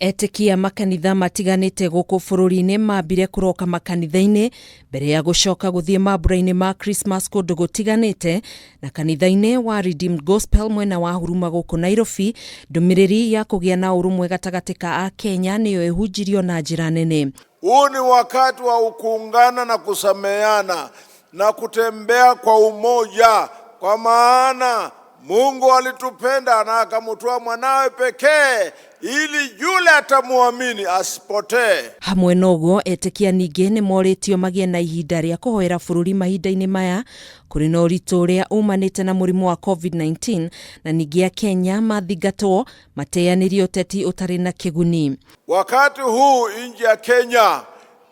Etekia makanitha matiganite guku bururi-ini mambire kuroka makanitha-ini mbere ya gucoka guthie mambura-ini ma krismas kundu gutiganite, na kanitha-ini wa Redeemed Gospel mwena wa Huruma guku Nairobi, ndumiriri ya kugia na urumwe gatagati ka akenya niyo ihunjirio na njira nene. Huu ni wakati wa kuungana na kusameheana na kutembea kwa umoja, kwa maana Mungu alitupenda na akamtoa mwanawe pekee ili yule atamuamini asipotee. Hamwe noguo etekia ningi ni moritio magie na ihinda ria kuhoera bururi mahinda-ini maya kuri na uritu uria umanite na murimu wa COVID-19, na ningi akenya mathingatwo mateanirie uteti utari na kiguni. Wakati huu nchi ya Kenya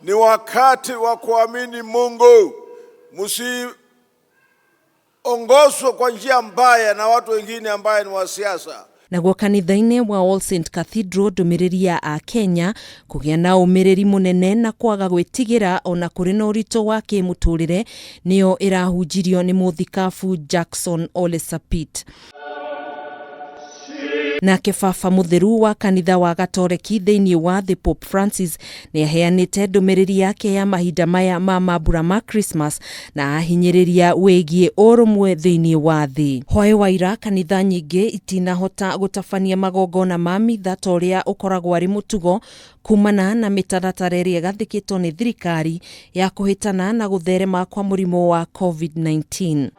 ni wakati wa kuamini Mungu. Ongozwe kwa njia mbaya na watu wengine ambaye ni wa siasa. Naguo kanitha-ini wa All Saint Cathedral, ndumiriri ya akenya kugia na umiriri munene na kwaga gwitigira ona kuri na uritu wa kimuturire niyo irahunjirio ni muthikabu Jackson Ole Sapit. Nake baba mutheru wa kanitha wa gatoreki thiini wa the Pope Francis niaheanite ndumiriri yake ya mahinda maya ma mambura ma Christmas na ahinyiriria wigie urumwe thiini wa thi. Hoi waira kanitha nyingi itinahota gutabania magongona ma mitha toria ukoragwo ari mutugo kumana na mitaratara iria gathikitwo ni thirikari ya kuhitana na gutherema kwa murimu wa COVID-19.